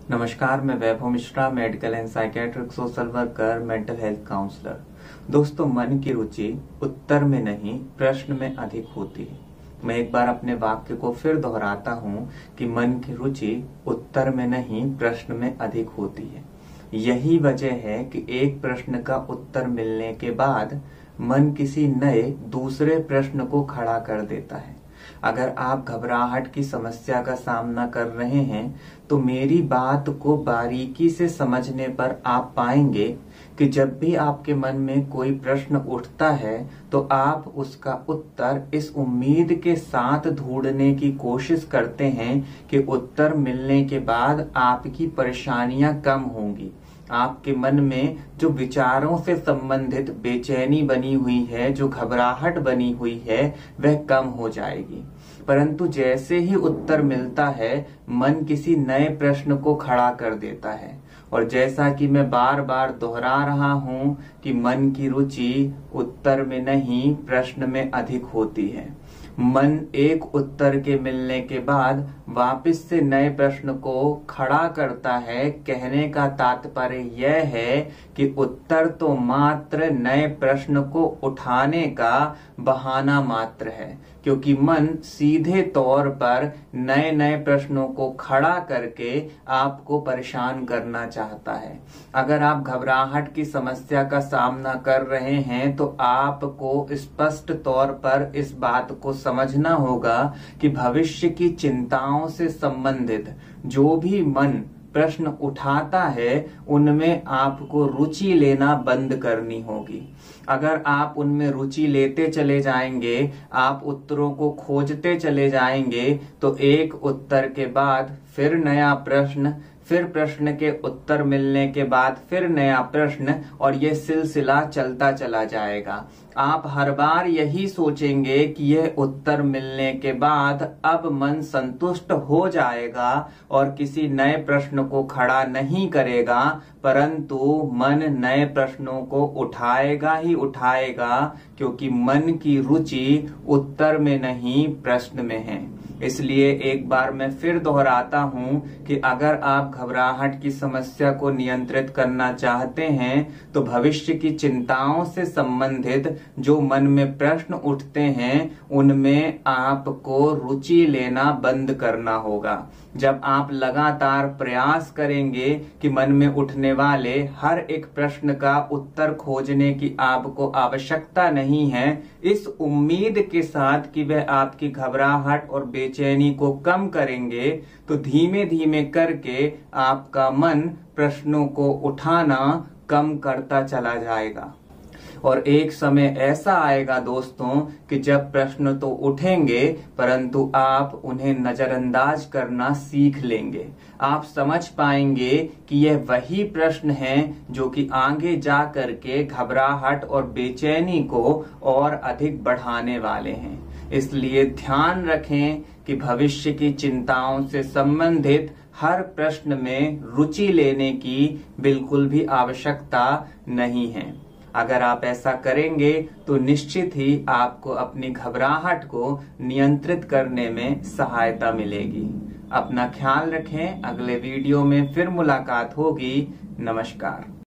नमस्कार, मैं Vaibhav Mishra, medical and psychiatric social worker, mental health counsellor. दोस्तों, मन की रुचि उत्तर में नहीं प्रश्न में अधिक होती है। मैं एक बार अपने वाक्य को फिर दोहराता हूँ कि मन की रुचि उत्तर में नहीं प्रश्न में अधिक होती है। यही वजह है कि एक प्रश्न का उत्तर मिलने के बाद मन किसी नए दूसरे प्रश्न को खड़ा कर देता है। अगर आप घबराहट की समस्या का सामना कर रहे हैं तो मेरी बात को बारीकी से समझने पर आप पाएंगे कि जब भी आपके मन में कोई प्रश्न उठता है तो आप उसका उत्तर इस उम्मीद के साथ ढूंढने की कोशिश करते हैं कि उत्तर मिलने के बाद आपकी परेशानियां कम होंगी। आपके मन में जो विचारों से संबंधित बेचैनी बनी हुई है, जो घबराहट बनी हुई है, वह कम हो जाएगी। परंतु जैसे ही उत्तर मिलता है, मन किसी नए प्रश्न को खड़ा कर देता है। और जैसा कि मैं बार बार दोहरा रहा हूं कि मन की रुचि उत्तर में नहीं प्रश्न में अधिक होती है। मन एक उत्तर के मिलने के बाद वापस से नए प्रश्न को खड़ा करता है। कहने का तात्पर्य यह है कि उत्तर तो मात्र नए प्रश्न को उठाने का बहाना मात्र है, क्योंकि मन सीधे तौर पर नए नए प्रश्नों को खड़ा करके आपको परेशान करना चाहता है। अगर आप घबराहट की समस्या का सामना कर रहे हैं तो आपको स्पष्ट तौर पर इस बात को समझना होगा कि भविष्य की चिंताओं से संबंधित जो भी मन प्रश्न उठाता है उनमें आपको रुचि लेना बंद करनी होगी। अगर आप उनमें रुचि लेते चले जाएंगे, आप उत्तरों को खोजते चले जाएंगे, तो एक उत्तर के बाद फिर नया प्रश्न, फिर प्रश्न के उत्तर मिलने के बाद फिर नया प्रश्न, और ये सिलसिला चलता चला जाएगा। आप हर बार यही सोचेंगे कि यह उत्तर मिलने के बाद अब मन संतुष्ट हो जाएगा और किसी नए प्रश्न को खड़ा नहीं करेगा, परंतु मन नए प्रश्नों को उठाएगा ही उठाएगा, क्योंकि मन की रुचि उत्तर में नहीं प्रश्न में है। इसलिए एक बार मैं फिर दोहराता हूं कि अगर आप घबराहट की समस्या को नियंत्रित करना चाहते हैं तो भविष्य की चिंताओं से संबंधित जो मन में प्रश्न उठते हैं उनमें आपको रुचि लेना बंद करना होगा। जब आप लगातार प्रयास करेंगे कि मन में उठने वाले हर एक प्रश्न का उत्तर खोजने की आपको आवश्यकता नहीं है, इस उम्मीद के साथ कि वह आपकी घबराहट और बेचैनी को कम करेंगे, तो धीमे धीमे करके आपका मन प्रश्नों को उठाना कम करता चला जाएगा। और एक समय ऐसा आएगा दोस्तों कि जब प्रश्न तो उठेंगे परंतु आप उन्हें नजरअंदाज करना सीख लेंगे। आप समझ पाएंगे कि यह वही प्रश्न हैं जो कि आगे जा करके घबराहट और बेचैनी को और अधिक बढ़ाने वाले हैं। इसलिए ध्यान रखें कि भविष्य की चिंताओं से संबंधित हर प्रश्न में रुचि लेने की बिल्कुल भी आवश्यकता नहीं है। अगर आप ऐसा करेंगे तो निश्चित ही आपको अपनी घबराहट को नियंत्रित करने में सहायता मिलेगी। अपना ख्याल रखें। अगले वीडियो में फिर मुलाकात होगी। नमस्कार।